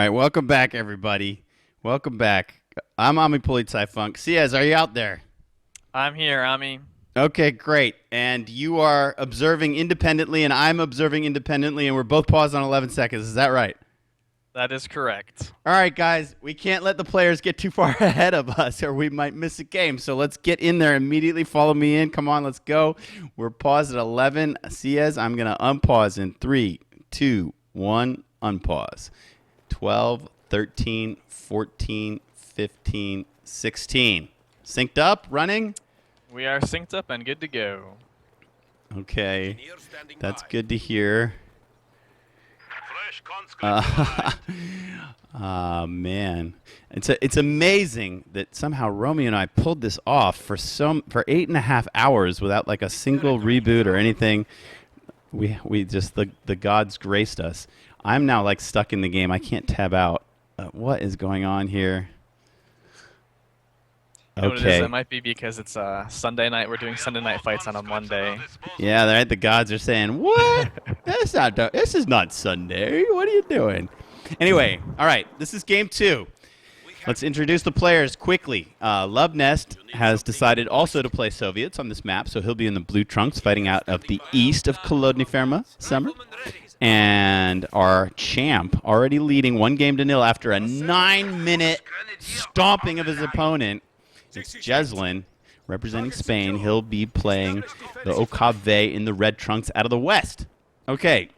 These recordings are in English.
right, welcome back, everybody. Welcome back. I'm Ami Polizei-Funk. Ciaz, are you out there? I'm here, Ami. Okay, great. And you are observing independently, and I'm observing independently, and we're both paused on 11 seconds. Is that right? That is correct. All right, guys, we can't let the players get too far ahead of us, or we might miss a game. So let's get in there immediately. Follow me in. Come on, let's go. We're paused at 11. Ciaz, I'm going to unpause in 3, 2, 1, unpause. 12, 13, 14, 15, 16. Synced up, running? We are synced up and good to go. Okay, that's good to hear. Man, it's amazing that somehow Romeo and I pulled this off for 8.5 hours without like a single reboot or anything. We just the gods graced us. I'm now like stuck in the game. I can't tab out. What is going on here? You know what it is? It might be because it's Sunday night. We're doing Sunday night fights on a Monday. Yeah, right. The gods are saying, "What? This is not Sunday. What are you doing?" Anyway, all right. This is game 2. Let's introduce the players quickly. Luvnest has decided also to play Soviets on this map, so he'll be in the blue trunks fighting out of the east of Kolodny Ferma, Summer. And our champ already leading 1-0 after a 9-minute stomping of his opponent. It's Jesulin representing Spain. He'll be playing the OKV in the red trunks out of the west. Okay.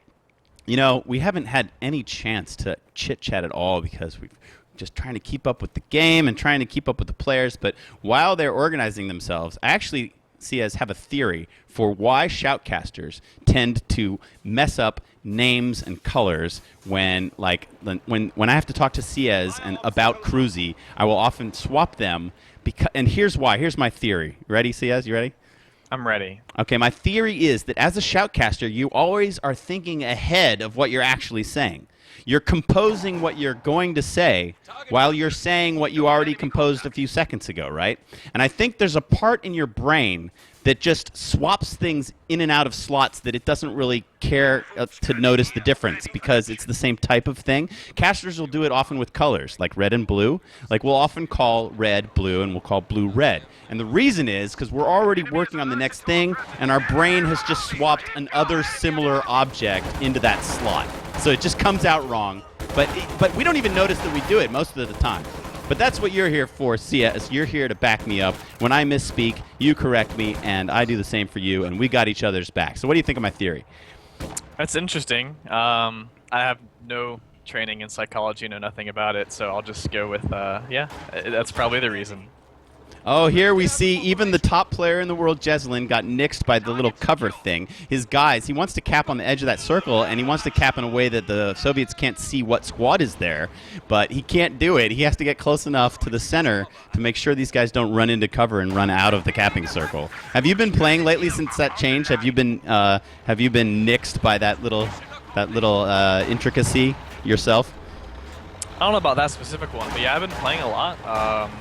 You know, we haven't had any chance to chit-chat at all because we've just trying to keep up with the game and trying to keep up with the players. But while they're organizing themselves, I actually have a theory for why shoutcasters tend to mess up names and colors when I have to talk to Ciaz and about Cruzy, I will often swap them. And here's why. Here's my theory. Ready, Ciaz? You ready? I'm ready. Okay, my theory is that as a shoutcaster, you always are thinking ahead of what you're actually saying. You're composing what you're going to say while you're saying what you already composed a few seconds ago, right? And I think there's a part in your brain that just swaps things in and out of slots that it doesn't really care to notice the difference because it's the same type of thing. Casters will do it often with colors, like red and blue. Like we'll often call red blue and we'll call blue red. And the reason is because we're already working on the next thing and our brain has just swapped another similar object into that slot. So it just comes out wrong. But we don't even notice that we do it most of the time. But that's what you're here for, Ciaz. You're here to back me up. When I misspeak, you correct me, and I do the same for you, and we got each other's back. So what do you think of my theory? That's interesting. I have no training in psychology, know nothing about it, so I'll just go with, yeah, that's probably the reason. Oh, here we see even the top player in the world, Jesulin, got nixed by the little cover thing. His guys, he wants to cap on the edge of that circle, and he wants to cap in a way that the Soviets can't see what squad is there, but he can't do it. He has to get close enough to the center to make sure these guys don't run into cover and run out of the capping circle. Have you been playing lately since that change? Have you been nixed by that little intricacy yourself? I don't know about that specific one, but yeah, I've been playing a lot.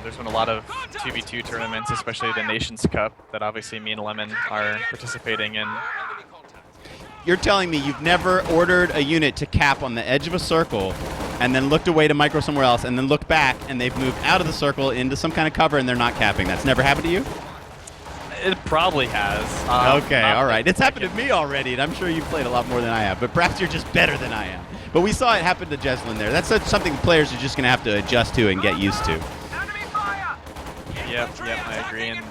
There's been a lot of 2v2 tournaments, especially the Nations Cup, that obviously me and Lemon are participating in. You're telling me you've never ordered a unit to cap on the edge of a circle and then looked away to micro somewhere else and then looked back and they've moved out of the circle into some kind of cover and they're not capping. That's never happened to you? It probably has. Okay, all right. It's happened to me already, and I'm sure you've played a lot more than I have, but perhaps you're just better than I am. But we saw it happen to Jesulin there. That's something players are just going to have to adjust to and get used to. Yep, I agree. And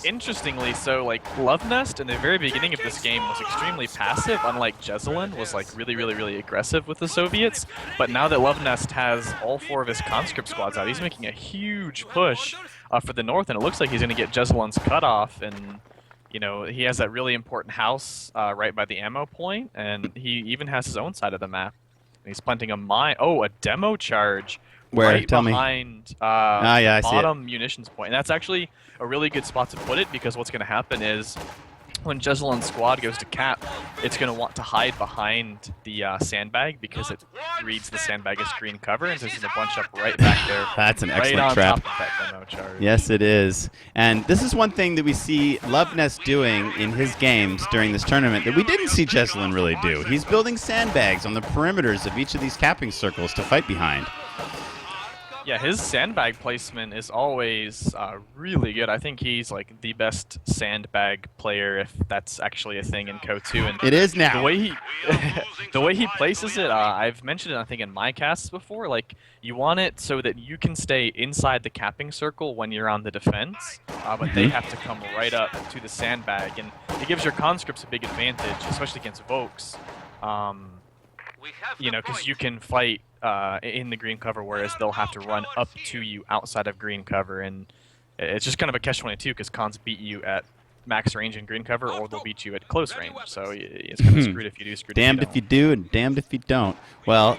interestingly, so like Luvnest in the very beginning of this game was extremely passive, unlike Jesulin was like really aggressive with the Soviets. But now that Luvnest has all 4 of his conscript squads out, he's making a huge push for the north, and it looks like he's going to get Jesulin's cutoff. And you know, he has that really important house right by the ammo point, and he even has his own side of the map. He's planting a mine. Oh, a demo charge. Where? Right Tell behind me. I see bottom munitions point. And that's actually a really good spot to put it because what's going to happen is when Jesulin's squad goes to cap, it's going to want to hide behind the sandbag because it reads the sandbag as green cover, and there's a bunch up right back there. That's an right excellent on trap. Top of that demo charge. Yes, it is. And this is one thing that we see Luvnest doing in his games during this tournament that we didn't see Jesulin really do. He's building sandbags on the perimeters of each of these capping circles to fight behind. Yeah, his sandbag placement is always really good. I think he's like the best sandbag player, if that's actually a thing in CO2. And It is now. the way he, the way he places it, I've mentioned it I think in my casts before. Like you want it so that you can stay inside the capping circle when you're on the defense, but they have to come right up to the sandbag, and it gives your conscripts a big advantage, especially against Vokes. You know, because you can fight in the green cover, whereas they'll have to run up to you outside of green cover, and it's just kind of a catch-22 because cons beat you at max range in green cover, or they'll beat you at close range. So it's kind of screwed if you do, screwed Damned if if you do, and damned if you don't. Well,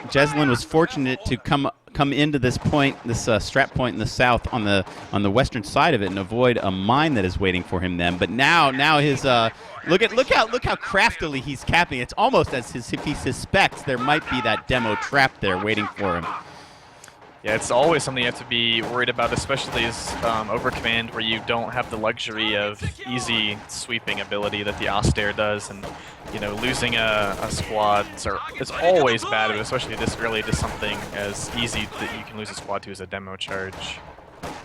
Jesulin was fortunate to come into this point, this strap point in the south on the western side of it, and avoid a mine that is waiting for him then. But now his look how craftily he's capping. It's almost as if he suspects there might be that demo trap there waiting for him. Yeah, it's always something you have to be worried about, especially as over command, where you don't have the luxury of easy sweeping ability that the Austere does, and you know, losing a squad is always bad, but especially this early to something as easy that you can lose a squad to as a demo charge.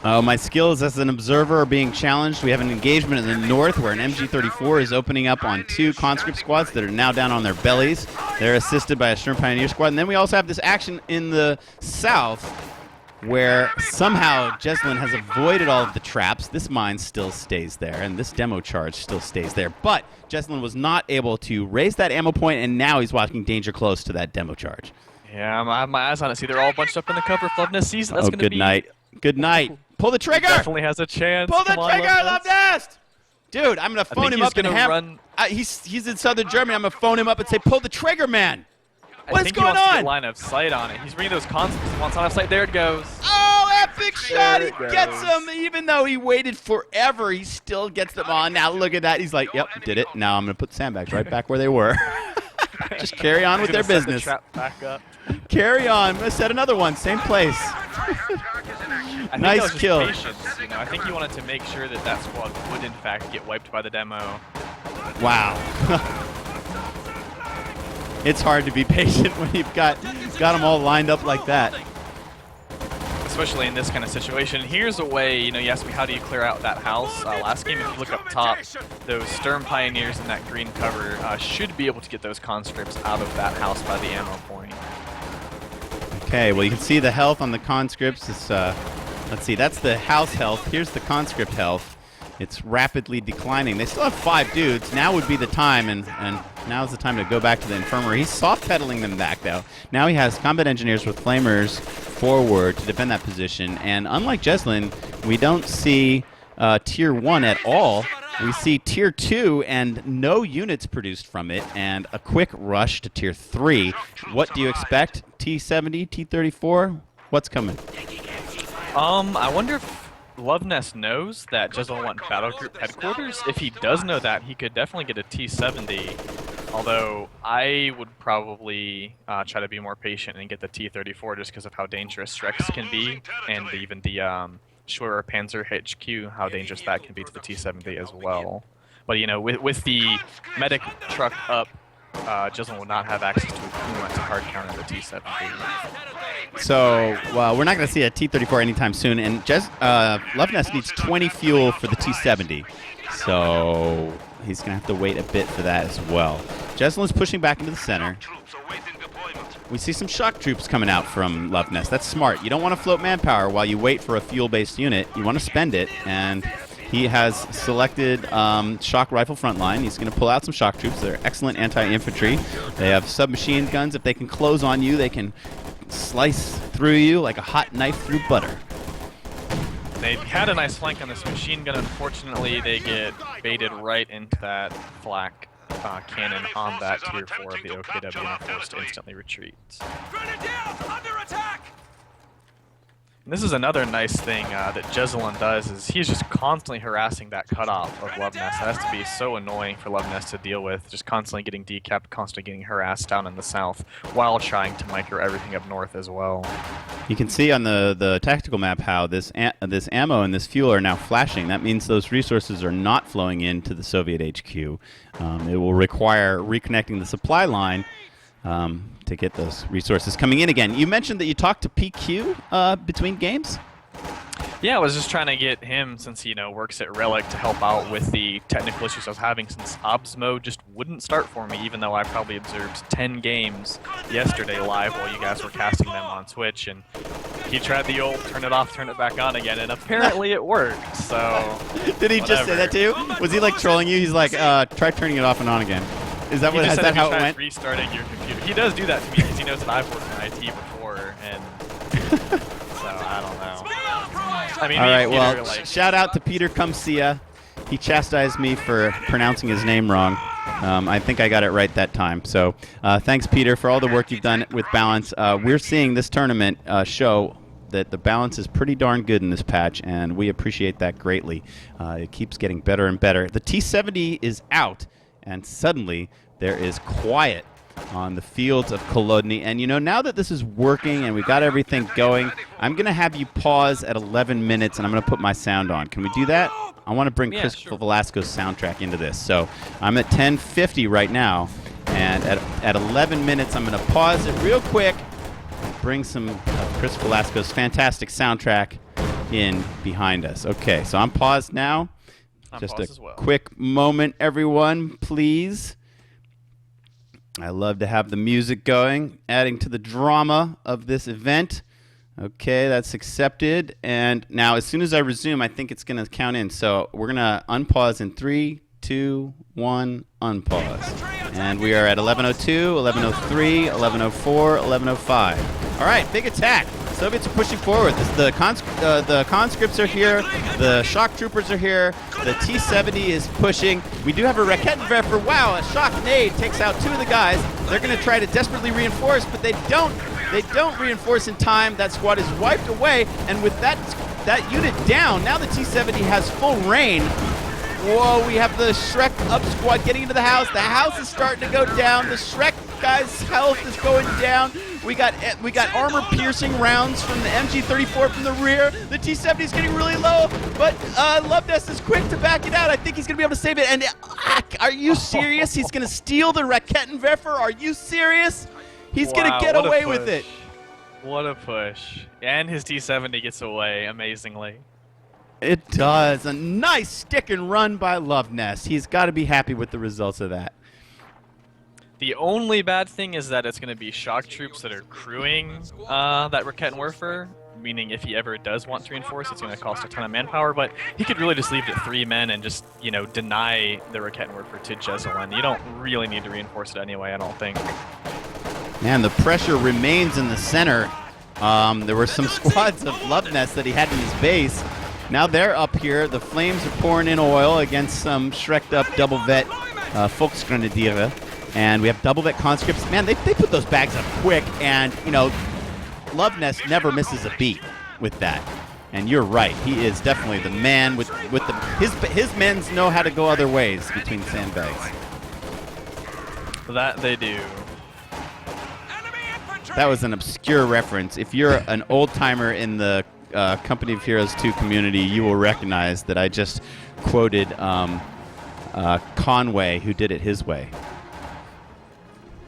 My skills as an observer are being challenged. We have an engagement in the north where an MG34 is opening up on 2 conscript squads that are now down on their bellies. They're assisted by a Sturm Pioneer squad. And then we also have this action in the south where somehow Jesulin has avoided all of the traps. This mine still stays there, and this demo charge still stays there. But Jesulin was not able to raise that ammo point, and now he's watching danger close to that demo charge. Yeah, I have my eyes on it. See, they're all bunched up in the cover. Luvnest sees it. That's going to be... good night. Good night. Pull the trigger! He definitely has a chance. Pull the trigger, Luvnest! Dude, I'm going to phone him up and run... he's in southern Germany. I'm going to phone him up and say, pull the trigger, man! What's going on? I think he wants to get line of sight on it. He's bringing those constants. He wants line of sight. There it goes. Oh, epic shot! He gets him. Even though he waited forever, he still gets them on. Now look at that. He's like, yep, did it. Now I'm going to put the sandbags right back where they were. Just carry on with their business. Set the trap back up. Carry on. I'm going to set another one. Same place. Nice kill. Patience, you know, I think he wanted to make sure that that squad would, in fact, get wiped by the demo. Wow. It's hard to be patient when you've got them all lined up like that. Especially in this kind of situation. Here's a way, you know, you asked me how do you clear out that house. Last game, if you look up top, those Sturm Pioneers in that green cover should be able to get those conscripts out of that house by the ammo point. Okay, well you can see the health on the conscripts. It's, let's see, that's the house health. Here's the conscript health. It's rapidly declining. They still have 5 dudes. Now would be the time, and now's the time to go back to the infirmary. He's soft-pedaling them back, though. Now he has combat engineers with flamers forward to defend that position, and unlike Jesulin, we don't see Tier 1 at all. We see Tier 2 and no units produced from it, and a quick rush to Tier 3. What do you expect? T-70, T-34? What's coming? I wonder if Luvnest knows that Jesulin went battle group headquarters. If he does know that, he could definitely get a T-70. Although I would probably try to be more patient and get the T-34 just because of how dangerous Rex can be, and even the Schwerer Panzer HQ, how dangerous that can be to the T-70 as well. But you know, with the medic truck up, Jesulin will not have access to a Kuma to hard counter the T-70. So, well, we're not going to see a T-34 anytime soon, and Luvnest needs 20 fuel for the T-70. So he's going to have to wait a bit for that as well. Jesulin's pushing back into the center. We see some shock troops coming out from Luvnest. That's smart. You don't want to float manpower while you wait for a fuel-based unit. You want to spend it, and he has selected shock rifle frontline. He's going to pull out some shock troops. They're excellent anti-infantry. They have submachine guns. If they can close on you, they can slice through you like a hot knife through butter. They had a nice flank on this machine gun. Unfortunately, they get baited right into that flak cannon on that Tier 4 of the OKW and are forced to instantly retreat. And this is another nice thing that Jesulin does, is he's just constantly harassing that cutoff of Luvnest. That has to be so annoying for Luvnest to deal with, just constantly getting decapped, constantly getting harassed down in the south, while trying to micro everything up north as well. You can see on the tactical map how this ammo and this fuel are now flashing. That means those resources are not flowing into the Soviet HQ. It will require reconnecting the supply line to get those resources coming in again. You mentioned that you talked to PQ between games? Yeah, I was just trying to get him, since he works at Relic, to help out with the technical issues I was having, since Obsmo just wouldn't start for me, even though I probably observed 10 games yesterday live while you guys were casting them on Twitch, and he tried the old turn it off, turn it back on again, and apparently it worked, so... Did he just say that to you? Was he like trolling you? He's like, try turning it off and on again. Is that what? Is that how it went? Restarting your computer. He does do that to me because he knows that I've worked in IT before, and so I don't know. I mean, all right, well, shout out to Peter Cumcia. He chastised me for pronouncing his name wrong. I think I got it right that time. So thanks, Peter, for all the work you've done with balance. We're seeing this tournament show that the balance is pretty darn good in this patch, and we appreciate that greatly. It keeps getting better and better. The T70 is out, and suddenly there is quiet on the fields of Kolodny. And now that this is working and we got everything going, I'm going to have you pause at 11 minutes and I'm going to put my sound on. Can we do that? I want to bring Chris Velasco's soundtrack into this. So I'm at 10:50 right now, and at 11 minutes I'm going to pause it real quick and bring some of Chris Velasco's fantastic soundtrack in behind us. Okay, so I'm paused now. Just a quick moment, everyone, please. I love to have the music going, adding to the drama of this event. Okay, that's accepted. And now, as soon as I resume, I think it's going to count in. So we're going to unpause in 3, 2, 1, unpause. And we are at 11:02, 11:03, 11:04, 11:05. All right, big attack. Soviets are pushing forward. The conscripts are here. The shock troopers are here. The T-70 is pushing. We do have a Raketenwerfer. Wow, a shock nade takes out 2 of the guys. They're going to try to desperately reinforce, but they don't. They don't reinforce in time. That squad is wiped away, and with that unit down, now the T-70 has full reign. Whoa, we have the Shrek up squad getting into the house. The house is starting to go down. The Shrek guy's health is going down. We got armor-piercing rounds from the MG-34 from the rear. The T-70 is getting really low, but Luvnest is quick to back it out. I think he's going to be able to save it. And are you serious? He's going to steal the Raketenwerfer? Are you serious? He's going to get away with it. What a push. And his T-70 gets away, amazingly. It does. A nice stick and run by Luvnest. He's got to be happy with the results of that. The only bad thing is that it's going to be shock troops that are crewing that Raketenwerfer, meaning if he ever does want to reinforce, it's going to cost a ton of manpower, but he could really just leave it at 3 men and just, deny the Raketenwerfer to Jesulin. You don't really need to reinforce it anyway, I don't think. Man, the pressure remains in the center. There were some squads of Luvnest that he had in his base. Now they're up here. The flames are pouring in oil against some Shrek'd up double vet Volksgrenadiere. And we have double vet conscripts. Man, they put those bags up quick, and Luvnest never misses a beat with that. And you're right, he is definitely the man with his men know how to go other ways between sandbags. That they do. That was an obscure reference. If you're an old timer in the Company of Heroes 2 community, you will recognize that I just quoted Conway, who did it his way.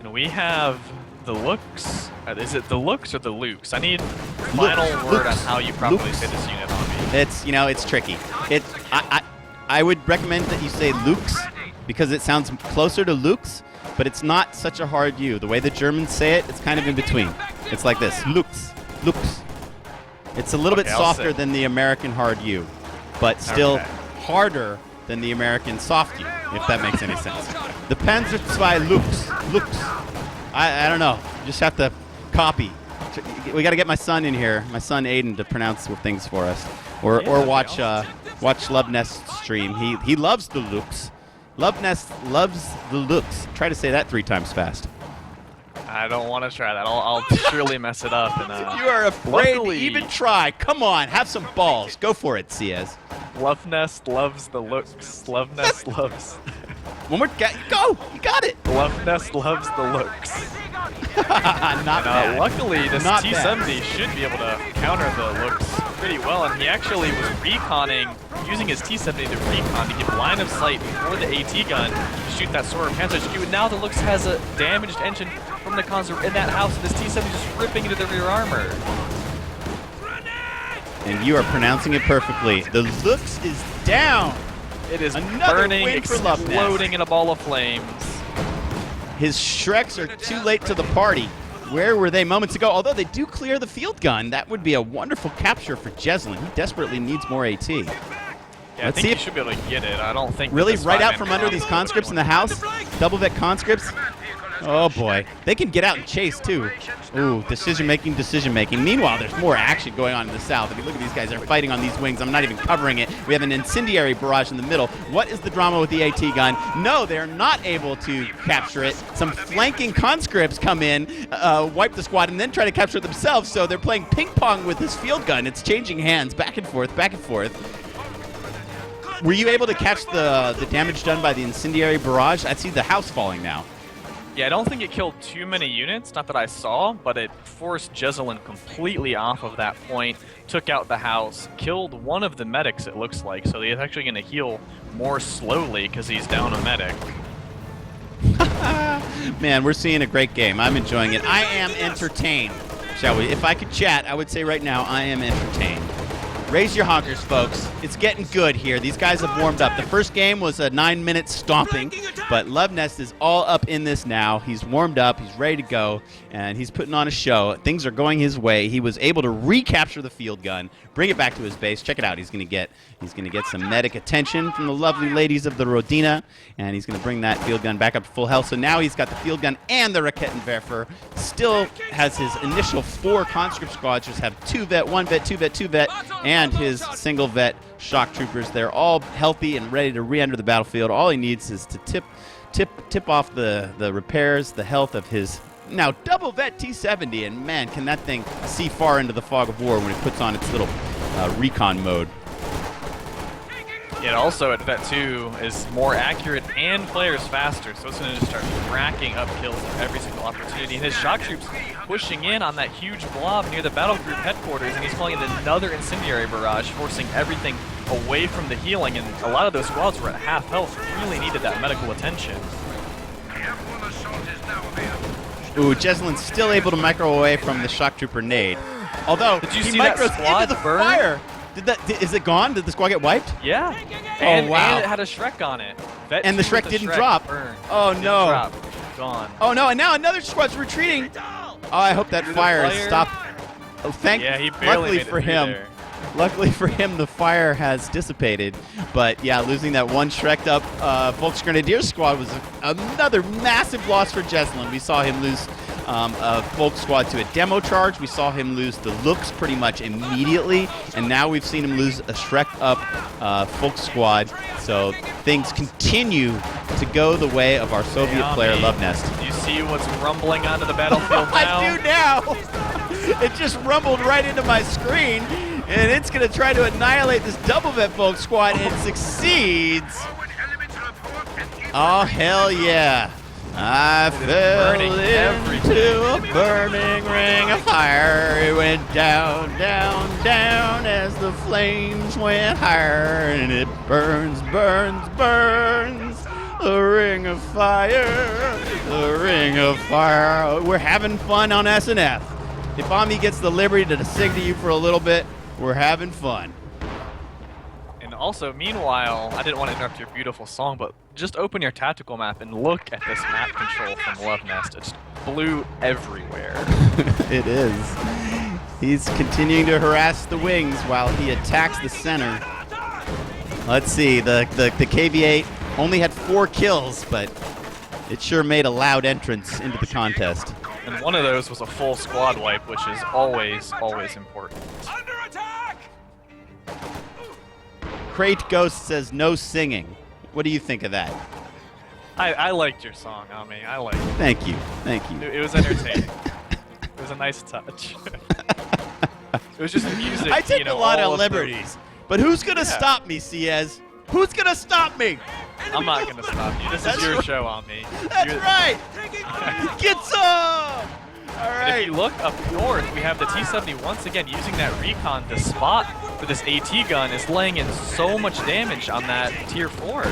And we have the looks. Is it the looks or the Lukes? I need final word on how you properly say this unit on me. It's tricky. I would recommend that you say Lukes because it sounds closer to Lukes, but it's not such a hard U. The way the Germans say it, it's kind of in between. It's like this: Lukes, Lukes. It's a little bit softer than the American hard U, but still harder than the American soft U, if that makes any sense. The Panzer II Lux. I don't know. You just have to copy. We got to get my son in here, my son Aiden, to pronounce things for us, or watch Luvnest's stream. He loves the Lux. Luvnest loves the Lux. Try to say that 3 times fast. I don't want to try that. I'll surely mess it up. And, you are afraid to even try. Come on, have some balls. Go for it, Ciez. Luvnest loves the looks. Luvnest loves. One more. Go. You got it. Luvnest loves the looks. Not bad. Luckily, this T-70 should be able to counter the looks pretty well, and he actually was reconning, using his T-70 to recon to give line of sight for the AT gun to shoot that Soarer Panzer HQ. And now the Lux has a damaged engine from the cons in that house, and this T-70 just ripping into the rear armor. And you are pronouncing it perfectly. The Lux is down. It is Another burning, win for Luvnest. exploding in a ball of flames. His Shreks are too late to the party. Where were they moments ago? Although they do clear the field gun, that would be a wonderful capture for Jesulin. He desperately needs more AT. Yeah, I think he should be able to get it. I don't think really right out from under these conscripts in the house. Double vet conscripts. Oh boy, they can get out and chase too. Ooh, decision making. Meanwhile, there's more action going on in the south. I mean, look at these guys. They're fighting on these wings. I'm not even covering it. We have an incendiary barrage in the middle. What is the drama with the AT gun? No, they're not able to capture it. Some flanking conscripts come in, wipe the squad, and then try to capture it themselves. So they're playing ping pong with this field gun. It's changing hands back and forth, back and forth. Were you able to catch the damage done by the incendiary barrage? I see the house falling now. Yeah, I don't think it killed too many units, not that I saw, but it forced Jesulin completely off of that point, took out the house, killed one of the medics, it looks like, so he's actually going to heal more slowly because he's down a medic. Man, we're seeing a great game. I'm enjoying it. I am entertained, shall we? If I could chat, I would say right now, I am entertained. Raise your honkers, folks. It's getting good here. These guys have warmed up. The first game was a 9-minute stomping, but Luvnest is all up in this now. He's warmed up. He's ready to go, and he's putting on a show. Things are going his way. He was able to recapture the field gun, bring it back to his base. Check it out. He's going to get some medic attention from the lovely ladies of the Rodina, and he's going to bring that field gun back up to full health. So now he's got the field gun and the Raketenwerfer. Still has his initial 4 conscript squads. Just have 2 vet, 1 vet, 2 vet, 2 vet, and his single vet shock troopers. They're all healthy and ready to re-enter the battlefield. All he needs is to tip off the repairs, the health of his now double vet T-70, and man, can that thing see far into the fog of war when it puts on its little recon mode. It also at Vet 2 is more accurate and players faster, so it's going to just start racking up kills at every single opportunity. And his shock troops pushing in on that huge blob near the battle group headquarters, and he's calling it another incendiary barrage, forcing everything away from the healing. And a lot of those squads were at half health, really needed that medical attention. Ooh, Jesulin's still able to micro away from the shock trooper nade. Although did you he see that micros squad into the burn? fire. Is it gone? Did the squad get wiped? Yeah. And, wow. And it had a Shrek on it. And the Shrek didn't drop. Burned. Oh no. Drop. Gone. Oh no, and now another squad's retreating. Oh, I hope that fire has stopped. Oh, yeah, he barely luckily made for it through him. there. Luckily for him, the fire has dissipated. But yeah, losing that one Shrek'd up Volksgrenadier squad was another massive loss for Jesulin. We saw him lose a Volk squad to a demo charge. We saw him lose the Lux pretty much immediately. And now we've seen him lose a Shrek up Volk squad. So things continue to go the way of our Soviet player Luvnest. Do you see what's rumbling onto the battlefield now? I do now. It just rumbled right into my screen. And it's going to try to annihilate this double vet Volk squad, and it succeeds. Oh, hell yeah. I fell into a burning ring of fire. It went down, down, down as the flames went higher. And it burns, burns, burns. The ring of fire, the ring of fire. We're having fun on SNF. If Ami gets the liberty to sing to you for a little bit, we're having fun. And also, meanwhile, I didn't want to interrupt your beautiful song, but just open your tactical map and look at this map control from Luvnest. It's blue everywhere. It is. He's continuing to harass the wings while he attacks the center. Let's see, the KV-8 only had 4 kills, but it sure made a loud entrance into the contest. And one of those was a full squad wipe, which is always, always important. Under attack! Crate Ghost says no singing. What do you think of that? I liked your song, Ami. I liked it. Thank you. Thank you. It was entertaining. It was a nice touch. It was just music. I take a lot of all liberties, but who's going to stop me, Ciez? Who's going to stop me? I'm not going to stop you. This is your show, Ami. That's right. Get some! All And right. if you look up north, we have the T-70 once again using that recon to spot for this AT gun, is laying in so much damage on that tier 4.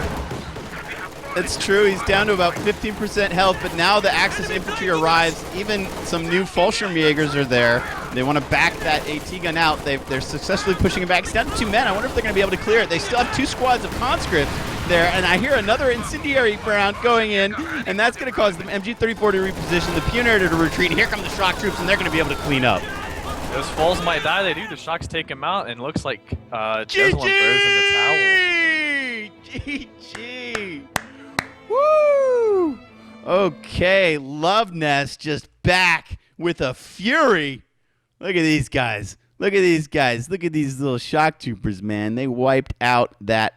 That's true. He's down to about 15% health, but now the Axis infantry arrives. Even some new Fallschirmjägers are there. They want to back that AT gun out. They're successfully pushing it back. It's down to 2 men. I wonder if they're going to be able to clear it. They still have 2 squads of conscripts there, and I hear another incendiary round going in, and that's going to cause the MG-34 to reposition, the Pioneer to retreat. Here come the shock troops, and they're going to be able to clean up. Those falls might die. They do. The shocks take him out, and it looks like Jesulin throws in the towel. GG! Woo! Okay, Luvnest just back with a fury. Look at these guys. Look at these guys. Look at these little shock troopers, man. They wiped out that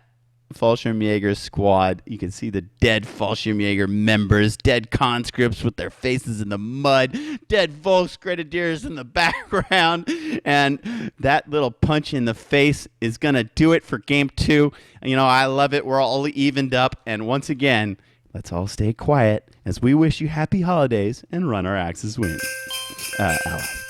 Fallschirmjäger squad. You can see the dead Fallschirmjäger members, dead conscripts with their faces in the mud, dead Volksgrenadiers in the background, and that little punch in the face is going to do it for Game 2. You know, I love it. We're all evened up, and once again, let's all stay quiet as we wish you happy holidays and run our Axis wins. Allies.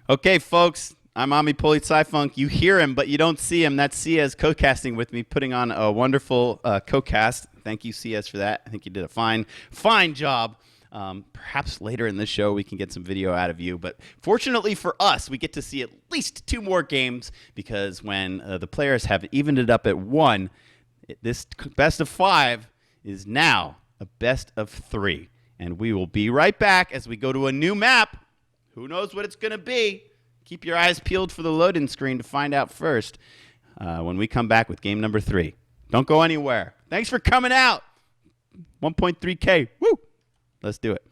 Okay, folks, I'm Ami Poly-Cyfunk. You hear him, but you don't see him. That's Ciez co-casting with me, putting on a wonderful co-cast. Thank you, Ciez, for that. I think you did a fine job. Perhaps later in the show we can get some video out of you. But fortunately for us, we get to see at least 2 more games because when the players have evened it up at 1, this best of 5 is now a best of 3. And we will be right back as we go to a new map. Who knows what it's going to be? Keep your eyes peeled for the loading screen to find out first when we come back with game number 3. Don't go anywhere. Thanks for coming out. 1.3K. Woo! Let's do it.